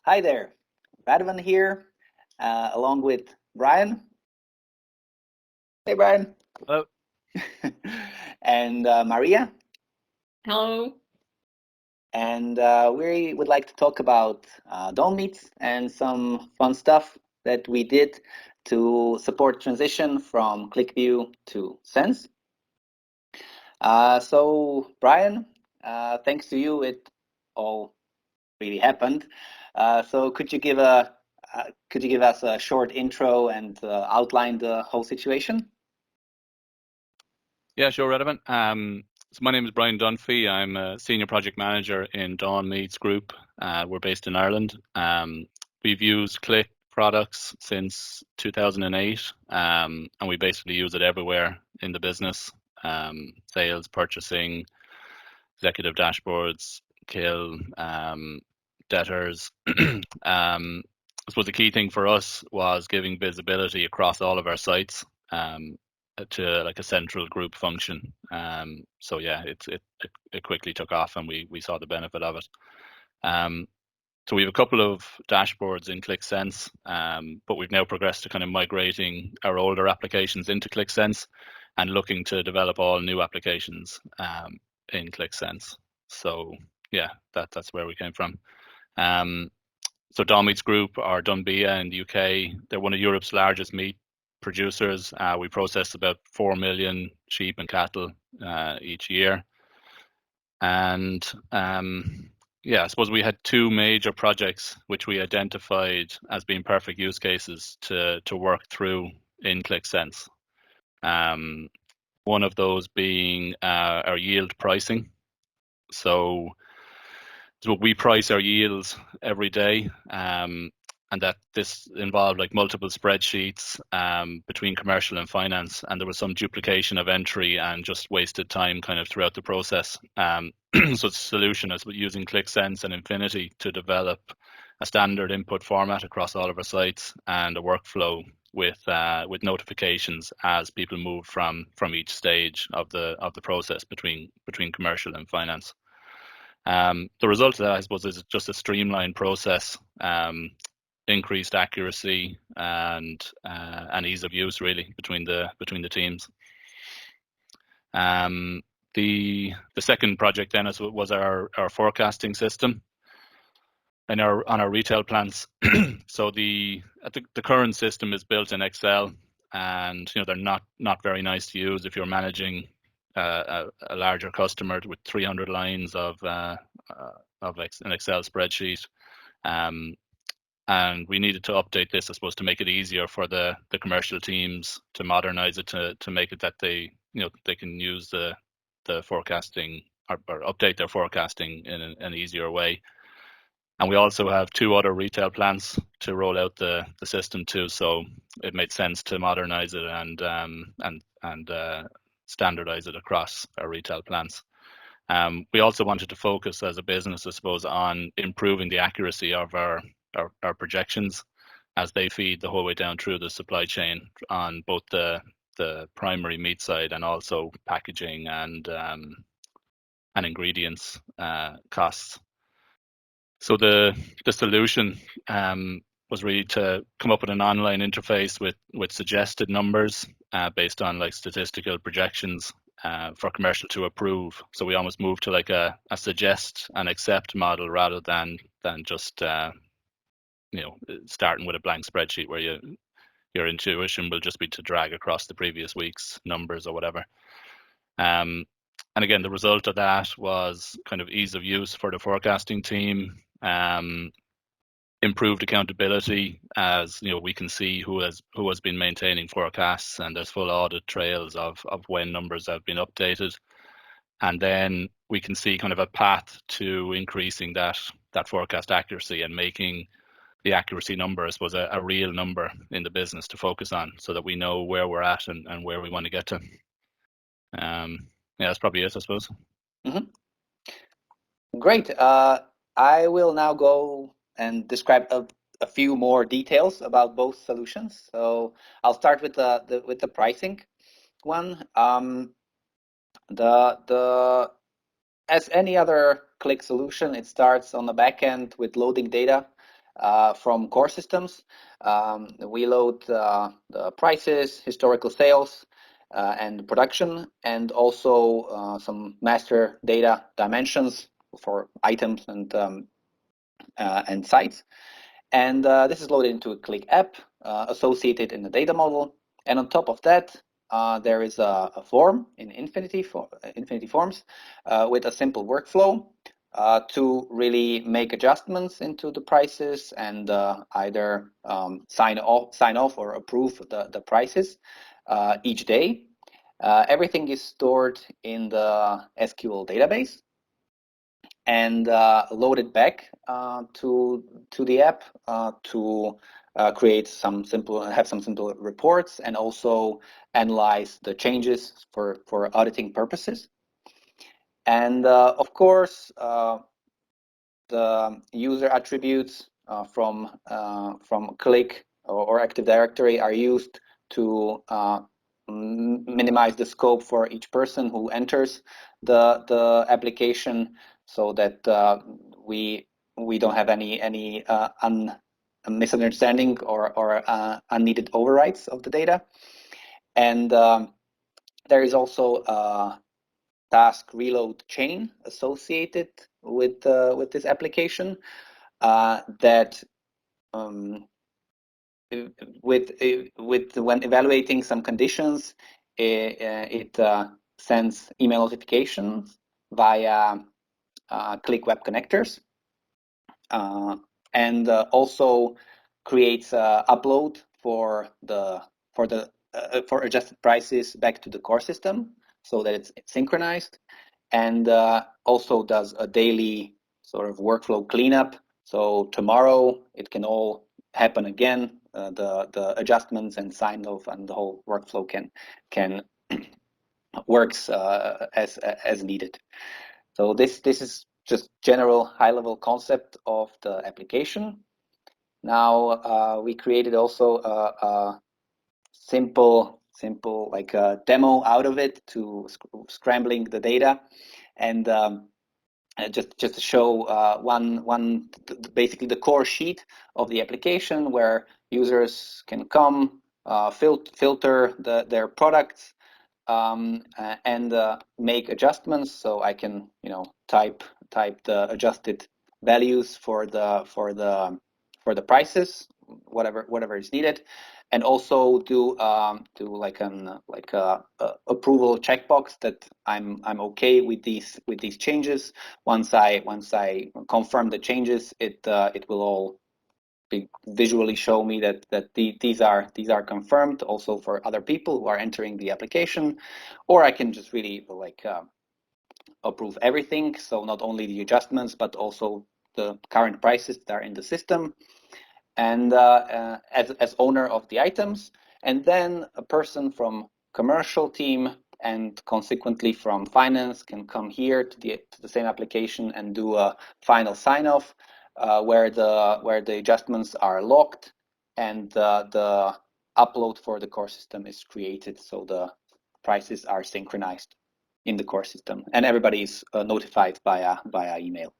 Hi there, Radovan here, along with Brian. Hey, Brian. Hello. And Maria. Hello. And we would like to talk about Dawn Meets and some fun stuff that we did to support transition from QlikView to Sense. So, Brian, thanks to you, it all really happened. So, could you give us a short intro and outline the whole situation? Yeah, sure, Radovan. So my name is Brian Dunphy. I'm a senior project manager in Dawn Meets Group. We're based in Ireland. We've used Qlik products since 2008, and we basically use it everywhere in the business. Sales, purchasing, executive dashboards, Kill, debtors. I suppose the key thing for us was giving visibility across all of our sites. To like a central group function. So yeah, it quickly took off, and we saw the benefit of it. So we have a couple of dashboards in QlikSense, but we've now progressed to kind of migrating our older applications into QlikSense and looking to develop all new applications in QlikSense. So yeah, that's where we came from. So Dawn Meats Group are Dunbia in the UK. They're one of Europe's largest meat producers. We process about 4 million sheep and cattle each year. And yeah, I suppose we had two major projects which we identified as being perfect use cases to work through in QlikSense. One of those being our yield pricing. So we price our yields every day, and that this involved like multiple spreadsheets between commercial and finance, and there was some duplication of entry and just wasted time kind of throughout the process. So the solution is using QlikSense and Infinity to develop a standard input format across all of our sites and a workflow with notifications as people move from each stage of the process between commercial and finance. The result of that, I suppose, is just a streamlined process, increased accuracy and ease of use really between the teams. The second project then was our forecasting system and on our retail plants. So the current system is built in Excel, and they're not very nice to use if you're managing a larger customer with 300 lines of an Excel spreadsheet. And we needed to update this, I suppose, to make it easier for the commercial teams to modernize it to make it that they can use the forecasting or update their forecasting in an easier way. And we also have two other retail plants to roll out the system to, so it made sense to modernize it and standardize it across our retail plants. We also wanted to focus as a business, I suppose, on improving the accuracy of our projections as they feed the whole way down through the supply chain on both the primary meat side and also packaging and ingredients costs. So the solution was really to come up with an online interface with suggested numbers based on like statistical projections for commercial to approve. So we almost moved to like a suggest and accept model rather than just starting with a blank spreadsheet where your intuition will just be to drag across the previous week's numbers or whatever. And again, the result of that was kind of ease of use for the forecasting team, improved accountability, as we can see who has been maintaining forecasts, and there's full audit trails of when numbers have been updated. And then we can see kind of a path to increasing that forecast accuracy and making the accuracy number, I suppose, a real number in the business to focus on, so that we know where we're at and where we want to get to. Yeah, that's probably it, I suppose. Mm-hmm. Great. I will now go and describe a few more details about both solutions. So I'll start with the pricing one. The as any other Qlik solution, it starts on the back end with loading data from core systems. We load the prices, historical sales, and production, and also some master data dimensions for items and sites. And this is loaded into a Qlik app associated in the data model. And on top of that, there is a form in Infinity Forms with a simple workflow to really make adjustments into the prices and either sign off or approve the prices each day. Everything is stored in the SQL database and loaded back to the app to create some simple reports and also analyze the changes for auditing purposes. And of course, the user attributes from Qlik or Active Directory are used to minimize the scope for each person who enters the application, so that we don't have any misunderstanding or unneeded overwrites of the data. And there is also a task reload chain associated with this application that with when evaluating some conditions, it sends email notifications via Qlik web connectors, and also creates upload for adjusted prices back to the core system so that it's synchronized, and also does a daily sort of workflow cleanup. So tomorrow it can all happen again. The adjustments and sign off and the whole workflow can works as needed. So this is just general high level concept of the application. Now we created also a simple like a demo out of it to scrambling the data, and just to show basically the core sheet of the application where users can come filter their products and make adjustments. So I can type the adjusted values for the prices, whatever is needed, and also do like a approval checkbox that I'm okay with these changes. Once I confirm the changes, it will all visually show me that these are confirmed also for other people who are entering the application. Or I can just really like approve everything, so not only the adjustments but also the current prices that are in the system, and as owner of the items. And then a person from commercial team and consequently from finance can come here to the same application and do a final sign off where the adjustments are locked and the upload for the core system is created, so the prices are synchronized in the core system and everybody is notified via email.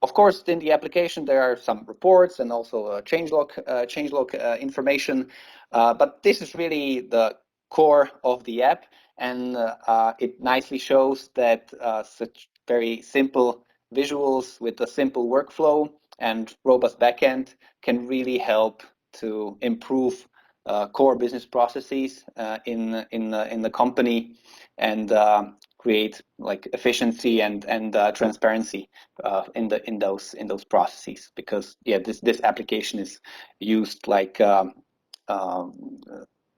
Of course, in the application, there are some reports and also changelog information, but this is really the core of the app, and it nicely shows that such very simple visuals with a simple workflow and robust backend can really help to improve core business processes in the company, and create like efficiency and transparency in those processes. Because this application is used like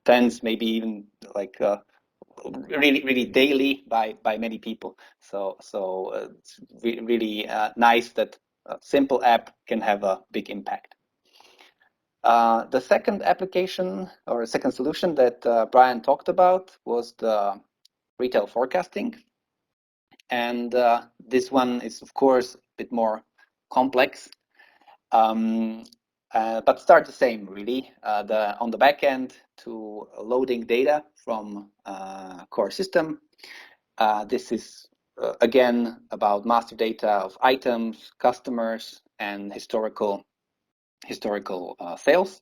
tens, maybe even like really daily by many people. So it's really nice that a simple app can have a big impact. The second application or second solution that Brian talked about was the retail forecasting. And this one is, of course, a bit more complex, but start the same, really. On the back end to loading data from core system. This is again about master data of items, customers, and historical sales.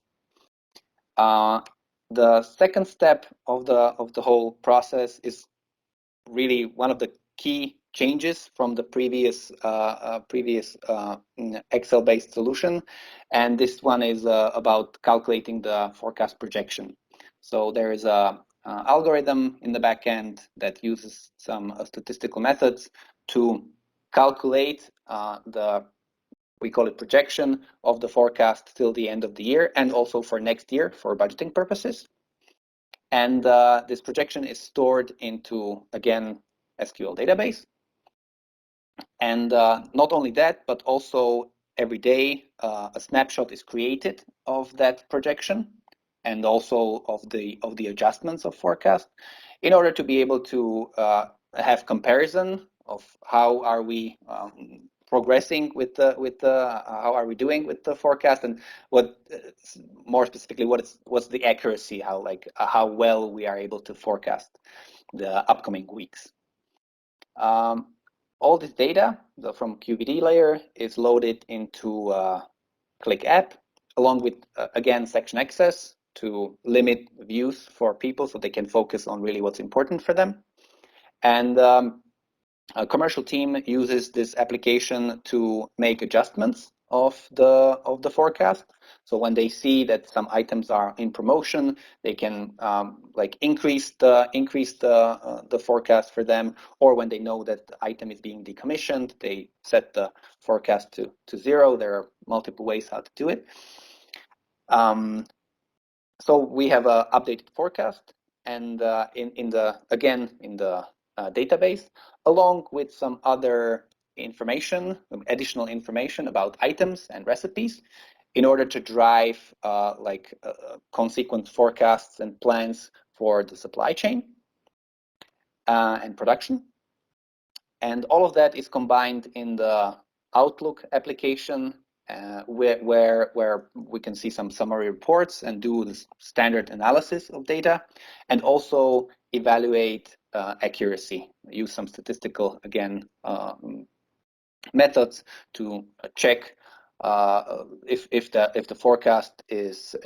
The second step of the whole process is really one of the key changes from the previous Excel-based solution, and this one is about calculating the forecast projection. So there is a algorithm in the back end that uses some statistical methods to calculate we call it projection of the forecast till the end of the year, and also for next year for budgeting purposes. And this projection is stored into, again, SQL database. And not only that, but also every day a snapshot is created of that projection and also of the adjustments of forecast in order to be able to have comparison of how are we progressing with the how are we doing with the forecast, and what more specifically what's the accuracy, how well we are able to forecast the upcoming weeks. All this data from QVD layer is loaded into Qlik app, along with again section access to limit views for people so they can focus on really what's important for them. And a commercial team uses this application to make adjustments of the forecast. So when they see that some items are in promotion, they can increase the forecast for them, or when they know that the item is being decommissioned, they set the forecast to 0. There are multiple ways how to do it. So we have an updated forecast, and in the database, along with some other information, additional information about items and recipes, in order to drive consequent forecasts and plans for the supply chain and production. And all of that is combined in the Outlook application, where we can see some summary reports and do the standard analysis of data, and also evaluate accuracy. Use some statistical methods to check if the forecast is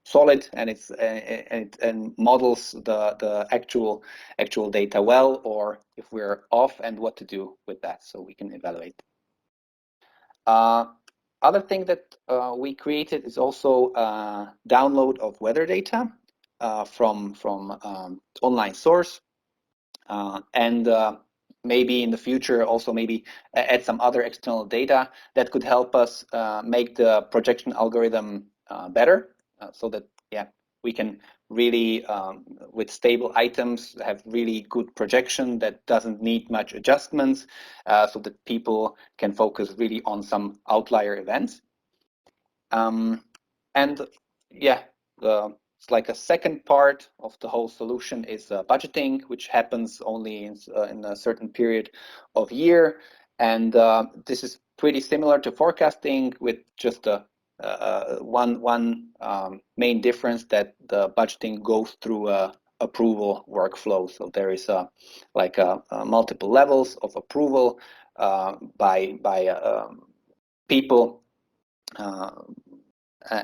solid and models the actual data well, or if we're off, and what to do with that so we can evaluate. Other thing that we created is also download of weather data from online source, and maybe in the future also maybe add some other external data that could help us make the projection algorithm better, so that we can really with stable items have really good projection that doesn't need much adjustments, so that people can focus really on some outlier events. And it's like a second part of the whole solution is budgeting, which happens only in a certain period of year. And this is pretty similar to forecasting, with just one main difference, that the budgeting goes through a approval workflow. So there is multiple levels of approval by people,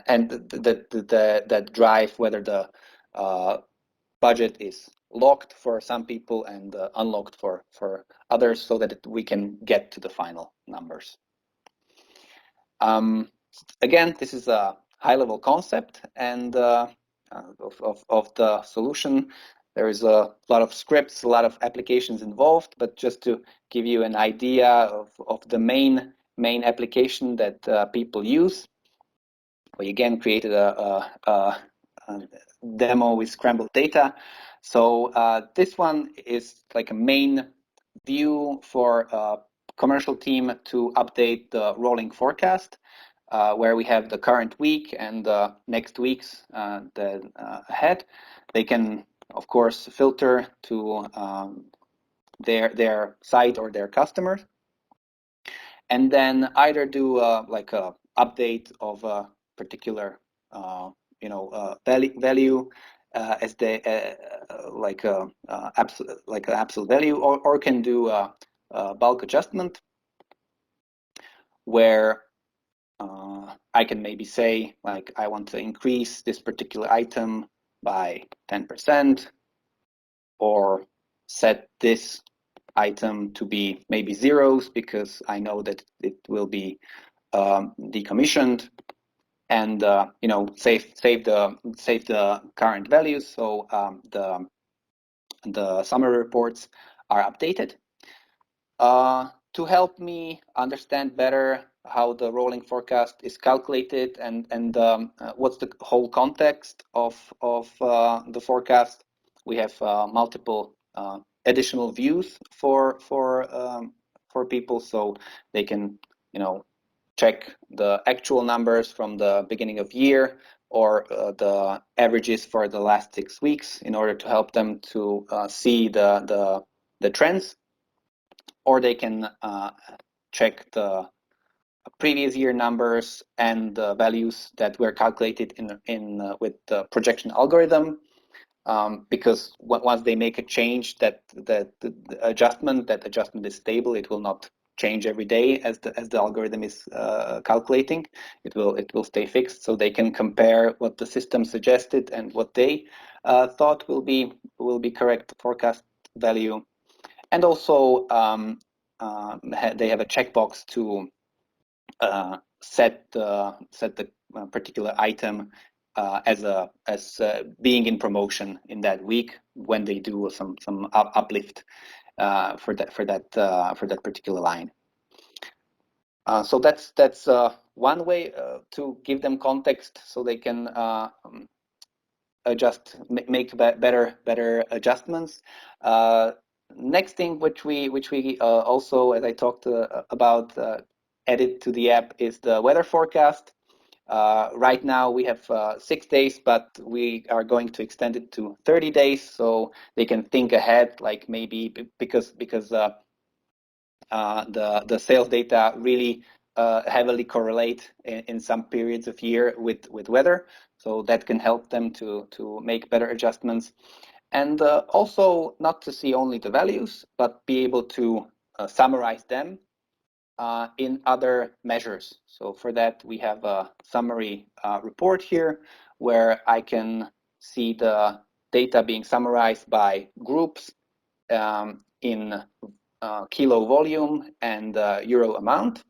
and that drive whether the budget is locked for some people and unlocked for others, so that we can get to the final numbers. Again, this is a high-level concept and of the solution. There is a lot of scripts, a lot of applications involved, but just to give you an idea of the main application that people use. We again created a demo with scrambled data. So this one is like a main view for a commercial team to update the rolling forecast, where we have the current week and the next weeks ahead. They can, of course, filter to their site or their customers, and then either do like a update of a particular value, as the like a like an absolute value, or can do a bulk adjustment where I can maybe say, like, I want to increase this particular item by 10%, or set this item to be maybe zeros because I know that it will be decommissioned, and save the current values, so the summary reports are updated. To help me understand better how the rolling forecast is calculated and what's the whole context of the forecast, we have multiple additional views for people, so they can check the actual numbers from the beginning of year, or the averages for the last 6 weeks, in order to help them to see the trends, or they can check the previous year numbers and the values that were calculated in with the projection algorithm. Because once they make a change, that the adjustment is stable. It will not change every day as the algorithm is calculating. It will stay fixed, so they can compare what the system suggested and what they thought will be correct forecast value. And also they have a checkbox to set the particular item as being in promotion in that week, when they do some uplift for that particular line. So that's one way to give them context, so they can make better adjustments. Next thing which we also, as I talked about, added to the app, is the weather forecast. Right now we have 6 days, but we are going to extend it to 30 days, so they can think ahead, like maybe because the sales data really heavily correlate in some periods of year with weather, so that can help them to make better adjustments. And also, not to see only the values, but be able to summarize them in other measures. So for that, we have a summary report here, where I can see the data being summarized by groups in kilo volume and euro amount.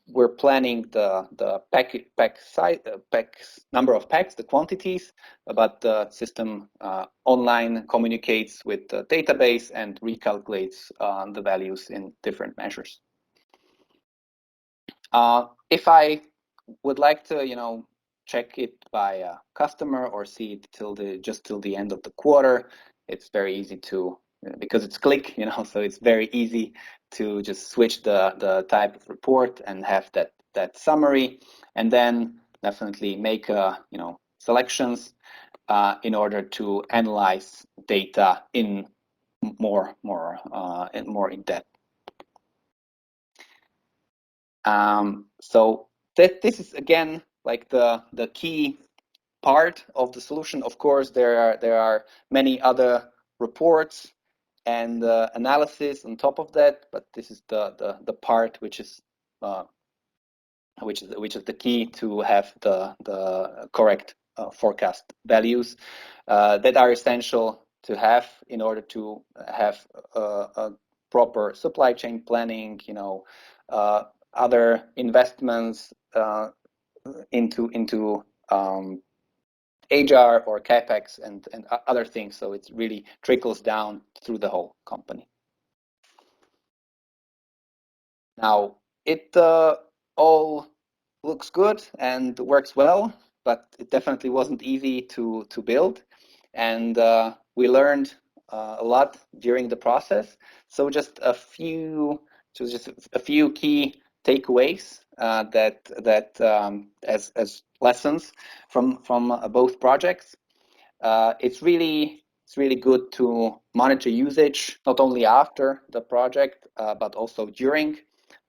We're planning the pack size, packs, number of packs, the quantities, but the system online communicates with the database and recalculates the values in different measures. If I would like to, check it by a customer, or see it till the end of the quarter, it's very easy to, because it's Qlik, so it's very easy to just switch the type of report and have that summary, and then definitely make selections in order to analyze data in more in depth. So this is again like the key part of the solution. Of course, there are many other reports and analysis on top of that, but this is the part which is the key to have the correct forecast values that are essential to have in order to have a proper supply chain planning, other investments into Agile or CapEx and other things. So it really trickles down through the whole company. Now, it all looks good and works well, but it definitely wasn't easy to build, and we learned a lot during the process. So just a few key takeaways that as lessons from both projects. It's really good to monitor usage, not only after the project but also during,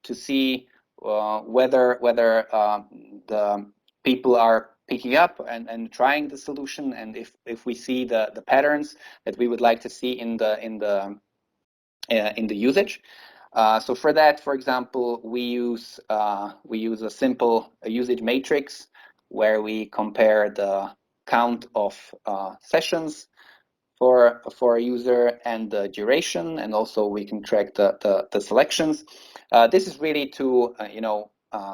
to see whether the people are picking up and trying the solution, and if we see the patterns that we would like to see in the usage. So for that, for example, we use a simple usage matrix where we compare the count of sessions for a user and the duration, and also we can track the selections. This is really to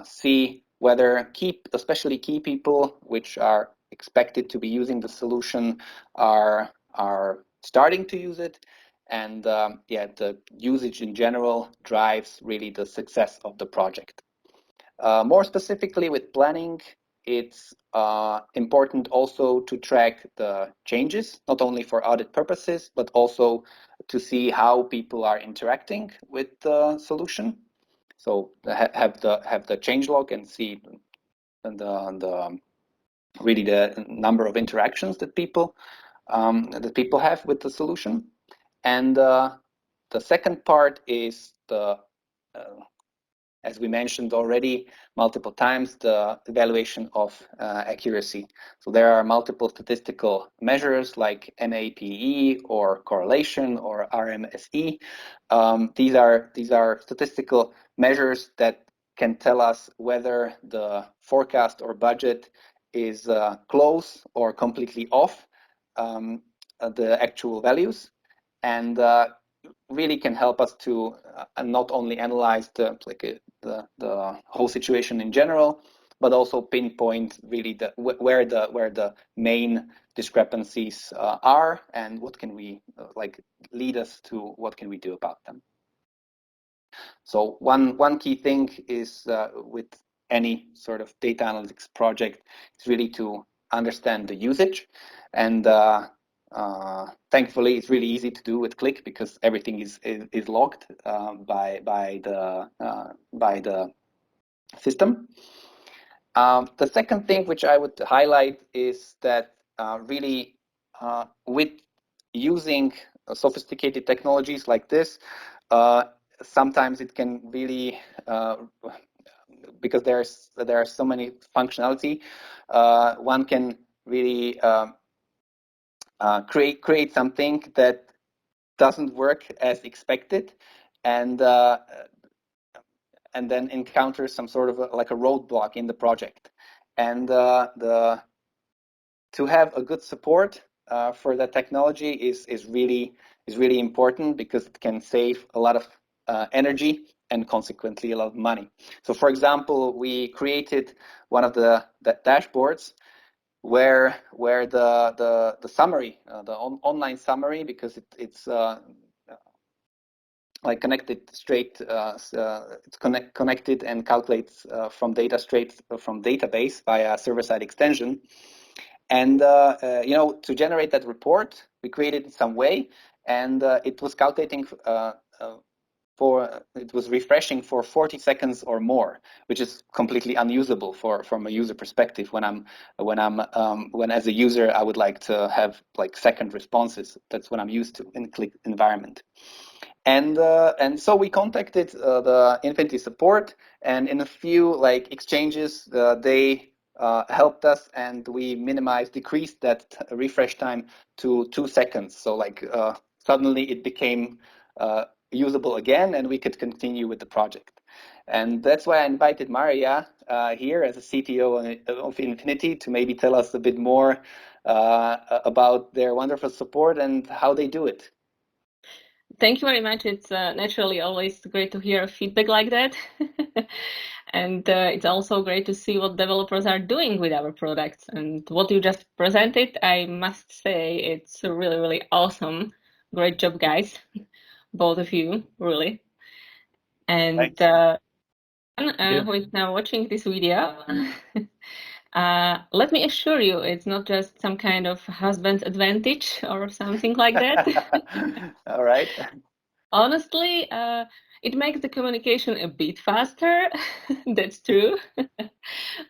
see whether especially key people which are expected to be using the solution are starting to use it, and the usage in general drives really the success of the project. More specifically with planning, it's important also to track the changes, not only for audit purposes, but also to see how people are interacting with the solution. So have the change log and see really the number of interactions that people have with the solution. And the second part is as we mentioned already multiple times, the evaluation of accuracy. So there are multiple statistical measures like MAPE or correlation or RMSE. These are statistical measures that can tell us whether the forecast or budget is close or completely off the actual values, and really can help us to not only analyze the whole situation in general, but also pinpoint really where the main discrepancies are, and what can we lead us to what can we do about them. So one key thing is with any sort of data analytics project is really to understand the usage, and thankfully it's really easy to do with Qlik because everything is logged by the system. The second thing which I would highlight is that really with using sophisticated technologies like this, sometimes it can really because there are so many functionality, one can really create something that doesn't work as expected, and then encounter some sort of like a roadblock in the project. And to have a good support for that technology is really important, because it can save a lot of energy and consequently a lot of money. So for example, we created one of the dashboards where the summary, the online summary, because it's like connected straight, it's connected and calculates from data straight from database via server-side extension. And to generate that report, we created it some way, and it was calculating it was refreshing for 40 seconds or more, which is completely unusable from a user perspective. When as a user I would like to have like second responses. That's what I'm used to in Qlik environment. And so we contacted the Infinity support, and in a few exchanges, they helped us, and we decreased that refresh time to 2 seconds. So suddenly it became usable again, and we could continue with the project. And that's why I invited Maria here as a CTO of Infinity to maybe tell us a bit more about their wonderful support and how they do it. Thank you very much. It's naturally always great to hear feedback like that. And it's also great to see what developers are doing with our products. And what you just presented, I must say, it's really, really awesome. Great job, guys. Both of you, really. And who is now watching this video, let me assure you, it's not just some kind of husband's advantage or something like that. All right. Honestly, it makes the communication a bit faster. That's true.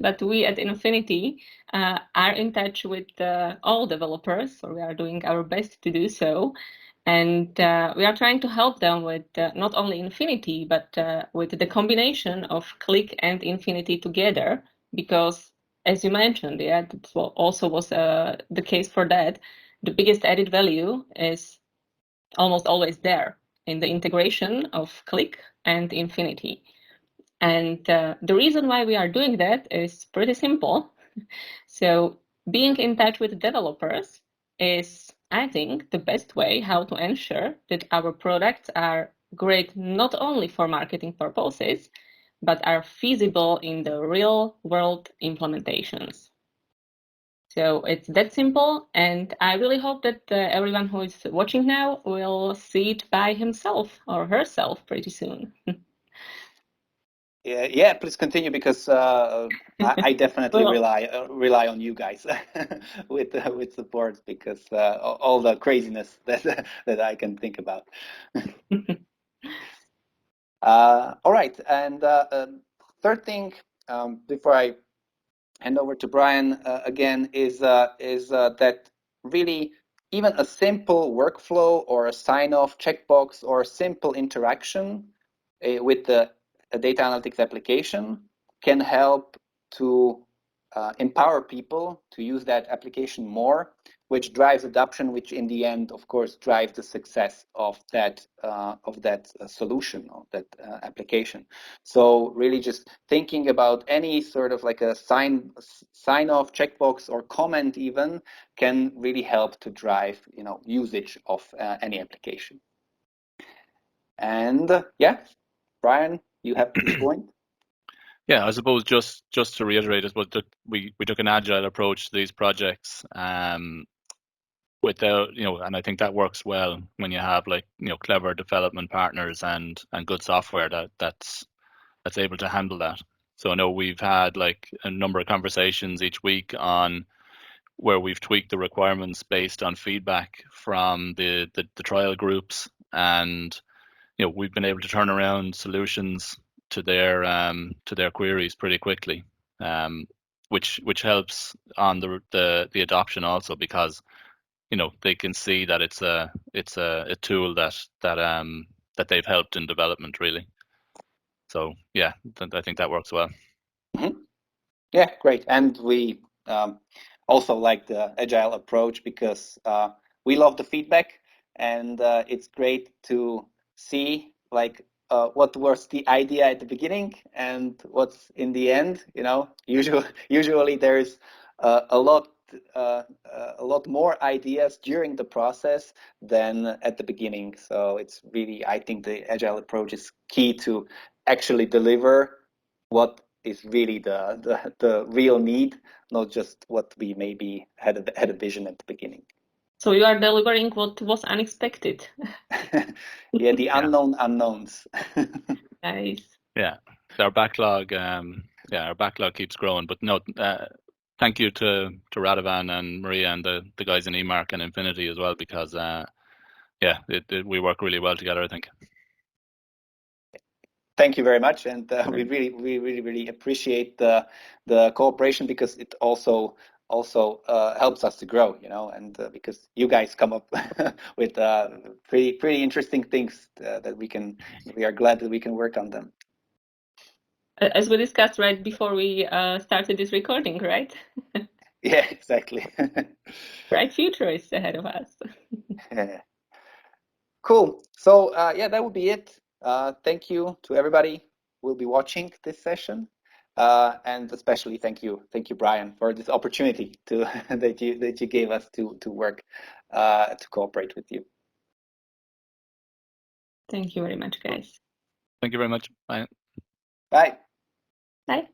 But we at Infinity are in touch with all developers, so we are doing our best to do so. And we are trying to help them with not only Infinity, but with the combination of Qlik and Infinity together, because as you mentioned, yeah, that also was the case for that. The biggest added value is almost always there in the integration of Qlik and Infinity. And the reason why we are doing that is pretty simple. So being in touch with developers is, I think, the best way how to ensure that our products are great not only for marketing purposes, but are feasible in the real world implementations. So it's that simple, and I really hope that everyone who is watching now will see it by himself or herself pretty soon. Yeah, please continue, because I definitely Well, rely on you guys with support, because all the craziness that I can think about. All right, and third thing, before I hand over to Brian again, is that really even a simple workflow or a sign-off checkbox or a simple interaction with the data analytics application can help to empower people to use that application more, which drives adoption, which in the end, of course, drives the success of that solution, of that application. So really just thinking about any sort of like a sign off checkbox or comment even can really help to drive usage of any application. And yeah, Brian, you have this point. Yeah, I suppose just to reiterate, I suppose that we took an agile approach to these projects, without, and I think that works well when you have clever development partners and good software that's able to handle that. So I know we've had a number of conversations each week on where we've tweaked the requirements based on feedback from the trial groups, and we've been able to turn around solutions to their queries pretty quickly, which helps on the adoption also, because they can see that it's a tool that they've helped in development, really. So yeah, I think that works well. Mm-hmm. Yeah, great. And we also like the agile approach, because we love the feedback, and it's great to see what was the idea at the beginning and what's in the end. Usually there's a lot more ideas during the process than at the beginning. So it's really, I think the agile approach is key to actually deliver what is really the real need, not just what we maybe had a vision at the beginning. So you are delivering what was unexpected. Yeah, the unknown unknowns. Nice. Yeah, our backlog. Our backlog keeps growing. But no, thank you to Radovan and Maria and the guys in eMark and Infinity as well, because we work really well together, I think. Thank you very much, and we really appreciate the cooperation, because it also helps us to grow, and because you guys come up with pretty interesting things that we are glad that we can work on them. As we discussed right before we started this recording, right? Yeah, exactly. Bright future is ahead of us. Yeah. Cool. So that would be it. Thank you to everybody who will be watching this session, and especially thank you, Brian, for this opportunity to that you gave us to work to cooperate with you. Thank you very much, guys. Thank you very much. Bye. Bye. Bye.